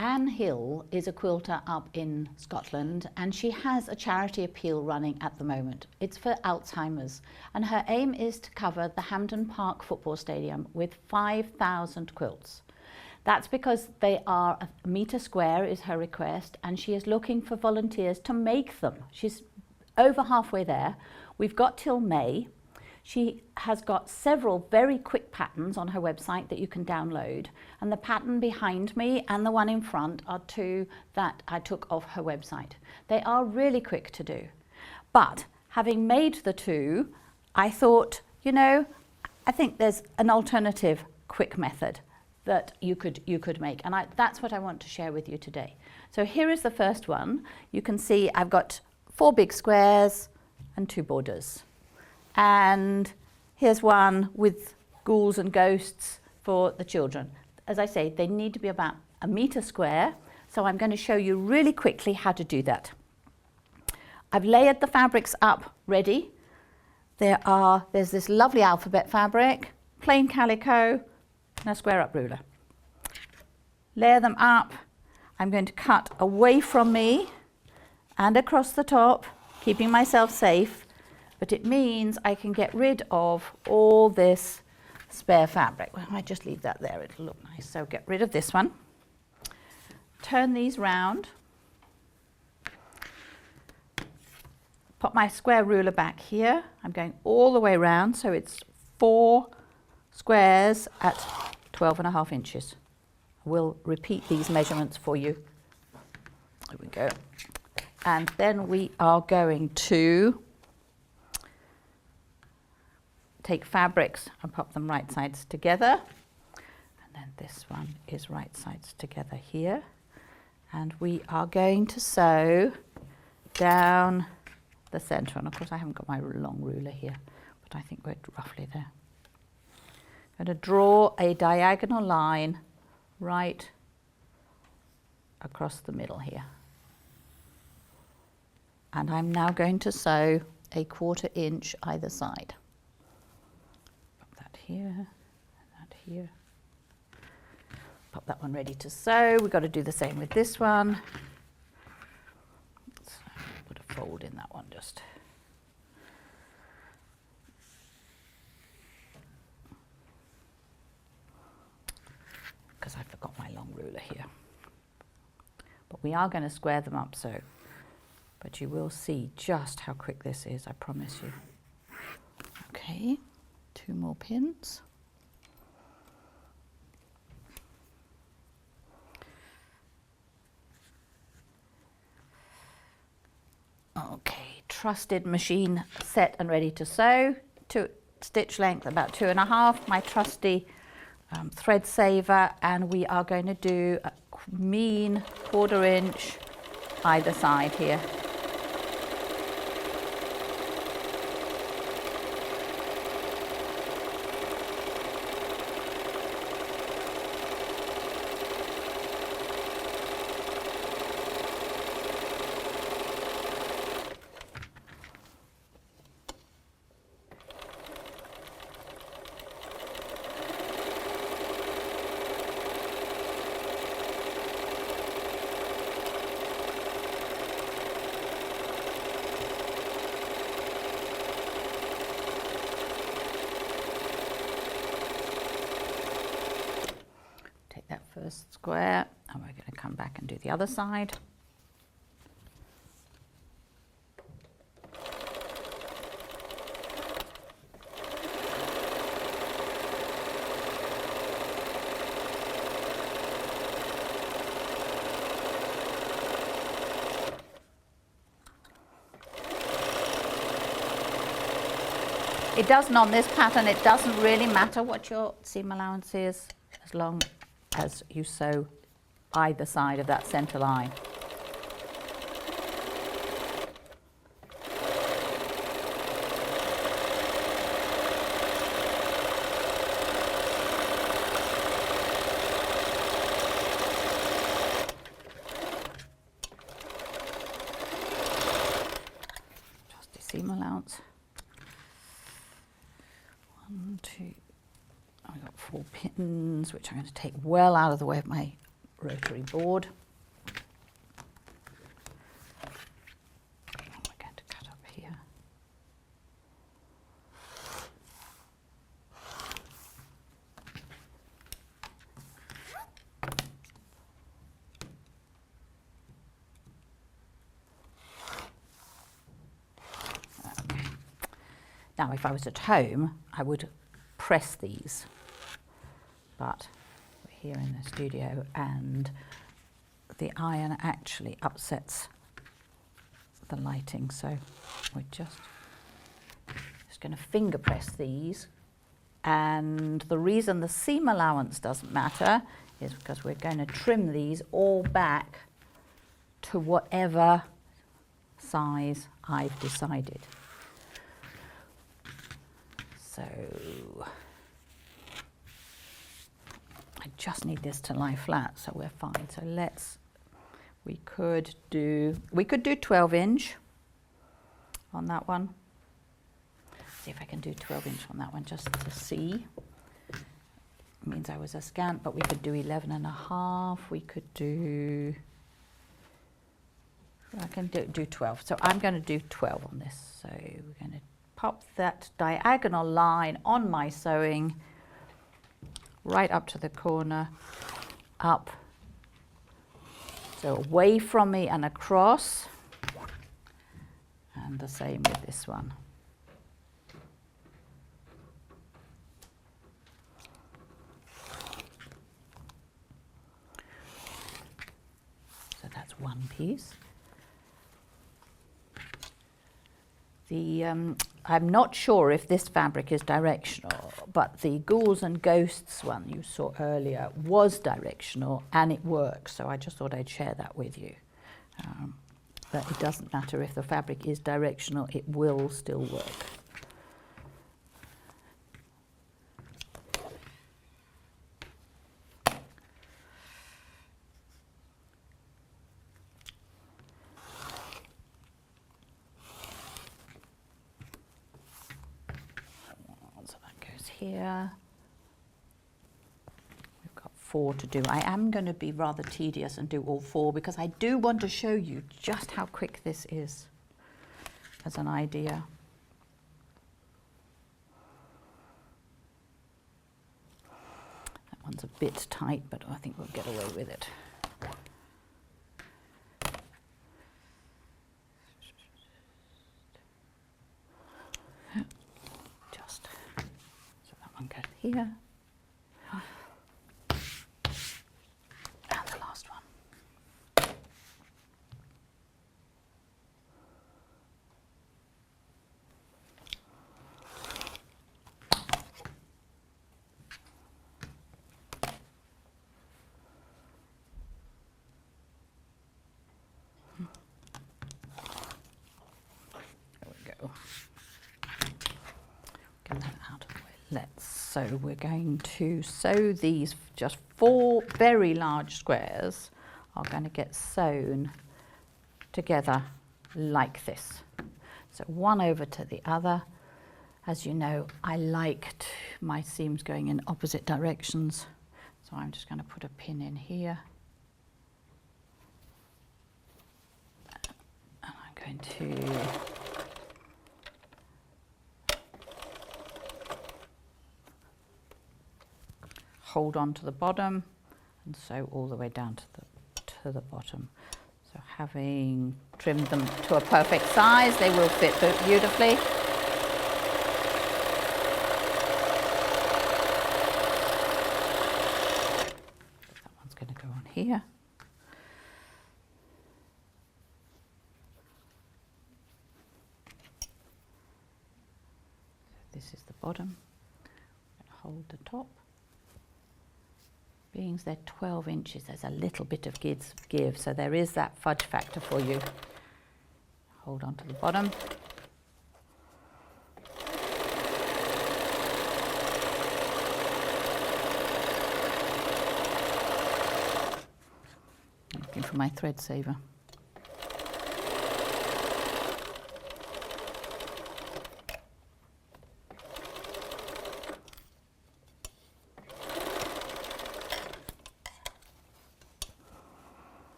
Anne Hill is a quilter up in Scotland, and she has a charity appeal running at the moment. It's for Alzheimer's, and her aim is to cover the Hampden Park Football Stadium with 5,000 quilts. That's because they are a metre square is her request, and she is looking for volunteers to make them. She's over halfway there. We've got till May. She has got several very quick patterns on her website that you can download, and the pattern behind me and the one in front are two that I took off her website. They are really quick to do, but having made the two, I thought, you know, I think there's an alternative quick method that you could make, and that's what I want to share with you today. So here is the first one. You can see I've got 4 big squares and 2 borders. And here's one with ghouls and ghosts for the children. As I say, they need to be about a metre square, so I'm going to show you really quickly how to do that. I've layered the fabrics up ready. There's this lovely alphabet fabric, plain calico, and a square up ruler. Layer them up. I'm going to cut away from me and across the top, keeping myself safe. But it means I can get rid of all this spare fabric. Well, I might just leave that there, it'll look nice. So get rid of this one. Turn these round. Put my square ruler back here. I'm going all the way around, so it's 4 squares at 12.5 inches. We'll repeat these measurements for you. There we go. And then we are going to take fabrics and pop them right sides together, and then this one is right sides together here, and we are going to sew down the center. And of course I haven't got my long ruler here, but I think we're roughly there. I'm going to draw a diagonal line right across the middle here, and I'm now going to sew a 1/4 inch either side. Here, that here. Pop that one ready to sew. We've got to do the same with this one. Let's put a fold in that one just. Because I forgot my long ruler here. But we are going to square them up, so. But you will see just how quick this is, I promise you. Okay. 2 more pins. Okay, trusted machine set and ready to sew. Stitch length about 2.5. My trusty thread saver, and we are going to do a mean 1/4 inch either side here. First square, and we're going to come back and do the other side. It doesn't, on this pattern, it doesn't really matter what your seam allowance is, as long as you sew either side of that center line. Just the seam allowance. 1, 2. I've got 4 pins, which I'm going to take well out of the way of my rotary board. We're going to cut up here. Okay. Now, if I was at home, I would press these, but we're here in the studio and the iron actually upsets the lighting, so we're just going to finger press these. And the reason the seam allowance doesn't matter is because we're going to trim these all back to whatever size I've decided. So I just need this to lie flat, so we're fine. So we could do 12-inch on that one. See if I can do 12-inch on that one just to see. It means I was askant, but we could do 11.5. We could do, I can do 12. So I'm going to do 12 on this. So we're going to pop that diagonal line on my sewing right up to the corner, up, so away from me and across, and the same with this one. So that's one piece. I'm not sure if this fabric is directional, but the Ghouls and Ghosts one you saw earlier was directional and it works, so I just thought I'd share that with you. But it doesn't matter if the fabric is directional, it will still work. Here we've got 4 to do. I am going to be rather tedious and do all 4 because I do want to show you just how quick this is as an idea. That one's a bit tight, but I think we'll get away with it. Here, and the last one. There we go. Get that out of the way. So we're going to sew these, just 4 very large squares are going to get sewn together like this. So one over to the other. As you know, I liked my seams going in opposite directions, so I'm just going to put a pin in here. And I'm going to hold on to the bottom and sew all the way down to the bottom. So having trimmed them to a perfect size, they will fit beautifully. That one's going to go on here. So this is the bottom. I'm going to hold the top. Being they're 12 inches, there's a little bit of give, so there is that fudge factor for you. Hold on to the bottom. Looking for my thread saver.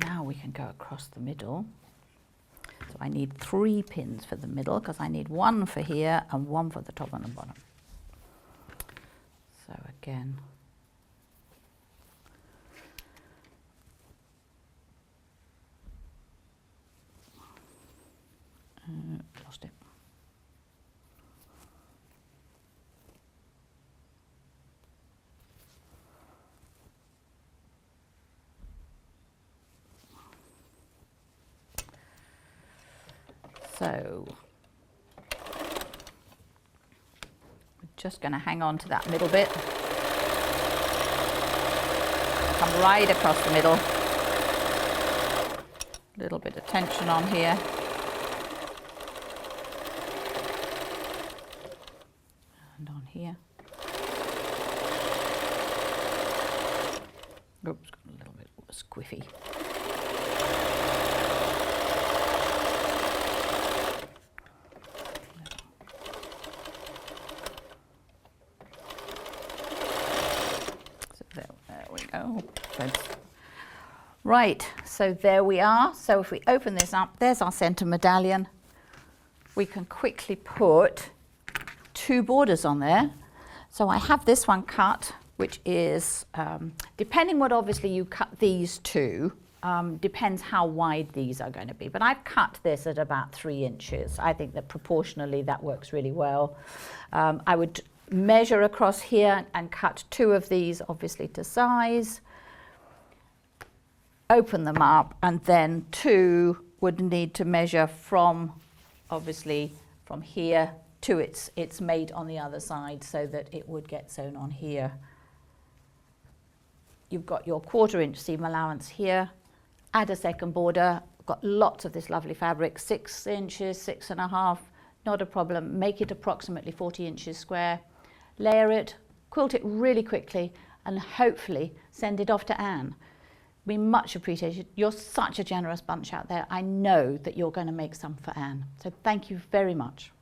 now we can go across the middle. So I need 3 pins for the middle because I need 1 for here and 1 for the top and the bottom. So again, lost it. So we're just going to hang on to that middle bit. Come right across the middle. A little bit of tension on here. And on here. Oops, got a little bit squiffy. Right, so there we are. So if we open this up, there's our centre medallion. We can quickly put 2 borders on there. So I have this one cut, which is, depending what obviously you cut these to, depends how wide these are going to be. But I've cut this at about 3 inches. I think that proportionally that works really well. I would measure across here and cut 2 of these obviously to size. Open them up, and then 2 would need to measure from, obviously, from here to its mate on the other side so that it would get sewn on here. You've got your 1/4 inch seam allowance here. Add a second border. Got lots of this lovely fabric, 6 inches, 6.5, not a problem. Make it approximately 40 inches square. Layer it, quilt it really quickly, and hopefully send it off to Anne. Be much appreciated. You're such a generous bunch out there. I know that you're going to make some for Anne. So thank you very much.